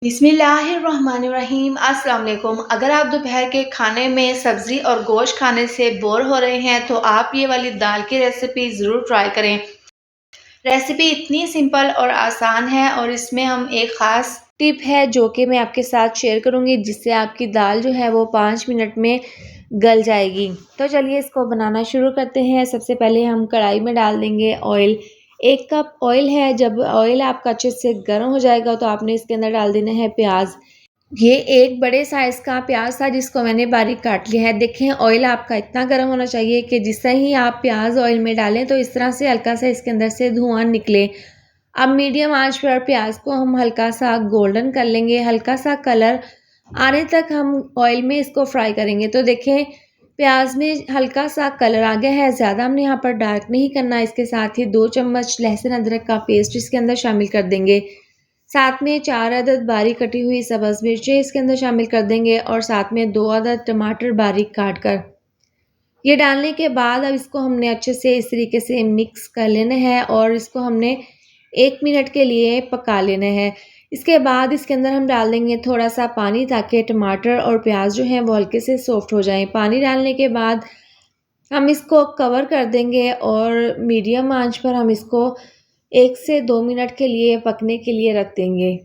बिस्मिल्लाहिर्रहमानिर्रहीम। अस्सलाम वालेकुम। अगर आप दोपहर के खाने में सब्ज़ी और गोश्त खाने से बोर हो रहे हैं तो आप ये वाली दाल की रेसिपी ज़रूर ट्राई करें। रेसिपी इतनी सिंपल और आसान है और इसमें हम एक ख़ास टिप है जो कि मैं आपके साथ शेयर करूंगी जिससे आपकी दाल जो है वो 5 मिनट में गल जाएगी। तो चलिए इसको बनाना शुरू करते हैं। सबसे पहले हम कढ़ाई में डाल देंगे ऑयल। 1 कप ऑयल है। जब ऑयल आपका अच्छे से गर्म हो जाएगा तो आपने इसके अंदर डाल देना है प्याज। ये एक बड़े साइज़ का प्याज था जिसको मैंने बारीक काट लिया है। देखें ऑयल आपका इतना गर्म होना चाहिए कि जिससे ही आप प्याज ऑयल में डालें तो इस तरह से हल्का सा इसके अंदर से धुआं निकले। अब मीडियम आंच पर प्याज को हम हल्का सा गोल्डन कर लेंगे। हल्का सा कलर आने तक हम ऑयल में इसको फ्राई करेंगे। तो देखें प्याज में हल्का सा कलर आ गया है। ज़्यादा हमने यहाँ पर डार्क नहीं करना। इसके साथ ही 2 चम्मच लहसुन अदरक का पेस्ट इसके अंदर शामिल कर देंगे। साथ में 4 अदद बारीक कटी हुई सब्ज़ मिर्चें इसके अंदर शामिल कर देंगे और साथ में 2 अदद टमाटर बारीक काट कर। ये डालने के बाद अब इसको हमने अच्छे से इस तरीके से मिक्स कर लेना है और इसको हमने 1 मिनट के लिए पका लेना है। इसके बाद इसके अंदर हम डाल देंगे थोड़ा सा पानी ताकि टमाटर और प्याज जो हैं वो हल्के से सॉफ्ट हो जाएं। पानी डालने के बाद हम इसको कवर कर देंगे और मीडियम आंच पर हम इसको 1 से 2 मिनट के लिए पकने के लिए रख देंगे।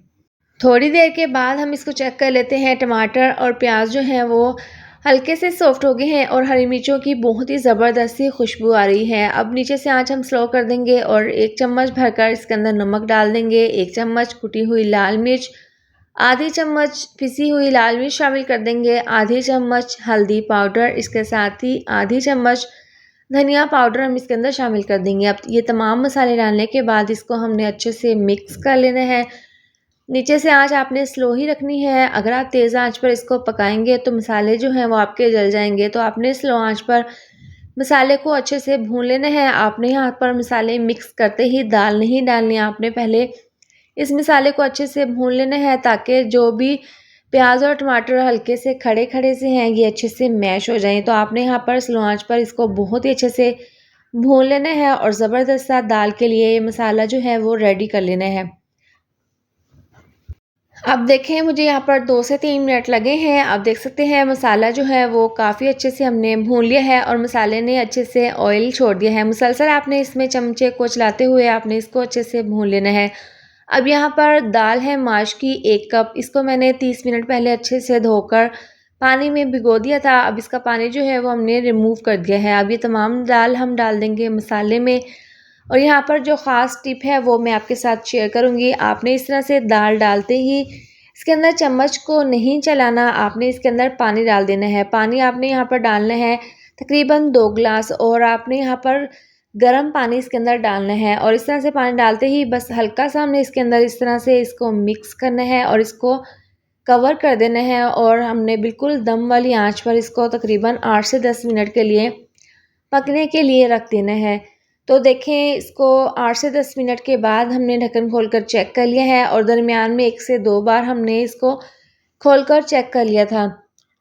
थोड़ी देर के बाद हम इसको चेक कर लेते हैं। टमाटर और प्याज जो हैं वो हल्के से सॉफ्ट हो गए हैं और हरी मिर्चों की बहुत ही ज़बरदस्त सी खुशबू आ रही है। अब नीचे से आंच हम स्लो कर देंगे और 1 चम्मच भरकर इसके अंदर नमक डाल देंगे। 1 चम्मच कुटी हुई लाल मिर्च, आधी चम्मच पिसी हुई लाल मिर्च शामिल कर देंगे, आधी चम्मच हल्दी पाउडर, इसके साथ ही आधी चम्मच धनिया पाउडर हम इसके अंदर शामिल कर देंगे। अब ये तमाम मसाले डालने के बाद इसको हमने अच्छे से मिक्स कर लेना है। नीचे से आंच आपने स्लो ही रखनी है। अगर आप तेज़ आंच पर इसको पकाएंगे तो मसाले जो हैं वो आपके जल जाएंगे। तो आपने स्लो आंच पर मसाले को अच्छे से भून लेना है। आपने यहाँ पर मसाले मिक्स करते ही दाल नहीं डालनी, आपने पहले इस मसाले को अच्छे से भून लेना है ताकि जो भी प्याज और टमाटर हल्के से खड़े खड़े से हैं ये अच्छे से मैश हो जाएं। तो आपने यहाँ पर स्लो आंच पर इसको बहुत ही अच्छे से भून लेना है और ज़बरदस्त सा दाल के लिए ये मसाला जो है वो रेडी कर लेना है। अब देखें मुझे यहाँ पर 2 से 3 मिनट लगे हैं। आप देख सकते हैं मसाला जो है वो काफ़ी अच्छे से हमने भून लिया है और मसाले ने अच्छे से ऑयल छोड़ दिया है। मुसलसल आपने इसमें चमचे को चलाते हुए आपने इसको अच्छे से भून लेना है। अब यहाँ पर दाल है माश की 1 कप। इसको मैंने 30 मिनट पहले अच्छे से धोकर पानी में भिगो दिया था। अब इसका पानी जो है वो हमने रिमूव कर दिया है। अब ये तमाम दाल हम डाल देंगे मसाले में और यहाँ पर जो ख़ास टिप है वो मैं आपके साथ शेयर करूँगी। आपने इस तरह से दाल डालते ही इसके अंदर चम्मच को नहीं चलाना, आपने इसके अंदर पानी डाल देना है। पानी आपने यहाँ पर डालना है तकरीबन 2 गिलास और आपने यहाँ पर गर्म पानी इसके अंदर डालना है और इस तरह से पानी डालते ही बस हल्का सा हमने इसके अंदर इस तरह से इसको मिक्स करना है और इसको कवर कर देना है और हमने बिल्कुल दम वाली आंच पर इसको तकरीबन 8 से 10 मिनट के लिए पकने के लिए रख देना है। तो देखें इसको 8 से 10 मिनट के बाद हमने ढक्कन खोलकर चेक कर लिया है और दरमियान में 1 से 2 बार हमने इसको खोलकर चेक कर लिया था।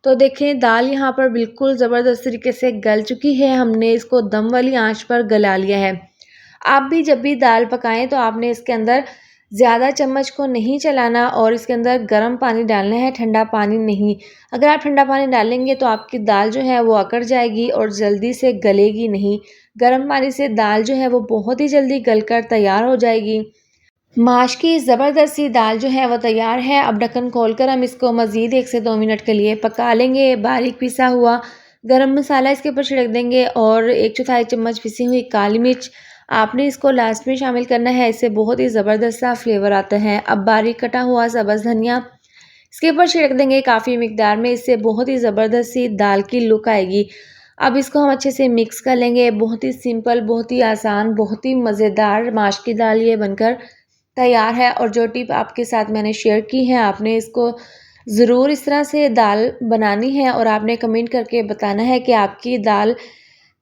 तो देखें दाल यहाँ पर बिल्कुल ज़बरदस्त तरीके से गल चुकी है। हमने इसको दम वाली आंच पर गला लिया है। आप भी जब भी दाल पकाएं तो आपने इसके अंदर ज़्यादा चम्मच को नहीं चलाना और इसके अंदर गर्म पानी डालना है, ठंडा पानी नहीं। अगर आप ठंडा पानी डालेंगे तो आपकी दाल जो है वो अकड़ जाएगी और जल्दी से गलेगी नहीं। गर्म पानी से दाल जो है वो बहुत ही जल्दी गलकर तैयार हो जाएगी। माश की ज़बरदस्त सी दाल जो है वो तैयार है। अब ढक्कन खोलकर हम इसको मज़ीद 1 से 2 मिनट के लिए पका लेंगे। बारीक पिसा हुआ गरम मसाला इसके ऊपर छिड़क देंगे और 1/4 चम्मच पिसी हुई काली मिर्च आपने इसको लास्ट में शामिल करना है। इससे बहुत ही ज़बरदस्त सा फ्लेवर आता है। अब बारीक कटा हुआ सब्ज़ धनिया इसके ऊपर छिड़क देंगे काफ़ी मिकदार में। इससे बहुत ही ज़बरदस्त सी दाल की लुक आएगी। अब इसको हम अच्छे से मिक्स कर लेंगे। बहुत ही सिंपल, बहुत ही आसान, बहुत ही मज़ेदार माश की दाल ये बनकर तैयार है। और जो टिप आपके साथ मैंने शेयर की है आपने इसको ज़रूर इस तरह से दाल बनानी है और आपने कमेंट करके बताना है कि आपकी दाल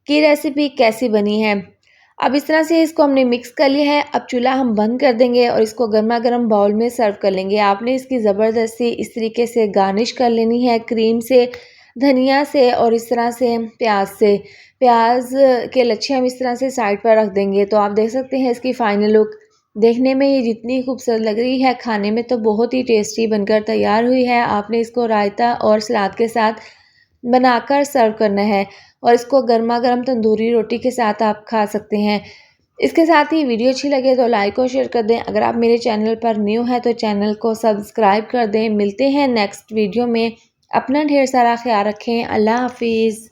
की रेसिपी कैसी बनी है। अब इस तरह से इसको हमने मिक्स कर लिया है। अब चूल्हा हम बंद कर देंगे और इसको गर्मा गर्म बाउल में सर्व कर लेंगे। आपने इसकी ज़बरदस्ती इस तरीके से गार्निश कर लेनी है क्रीम से, धनिया से और इस तरह से प्याज से। प्याज के लच्छे हम इस तरह से साइड पर रख देंगे। तो आप देख सकते हैं इसकी फ़ाइनल लुक देखने में ये जितनी खूबसूरत लग रही है, खाने में तो बहुत ही टेस्टी बनकर तैयार हुई है। आपने इसको रायता और सलाद के साथ बनाकर सर्व करना है और इसको गर्मा गर्म तंदूरी रोटी के साथ आप खा सकते हैं। इसके साथ ही वीडियो अच्छी लगे तो लाइक और शेयर कर दें। अगर आप मेरे चैनल पर न्यू हैं तो चैनल को सब्सक्राइब कर दें। मिलते हैं नेक्स्ट वीडियो में। अपना ढेर सारा ख्याल रखें। अल्लाह हाफिज़।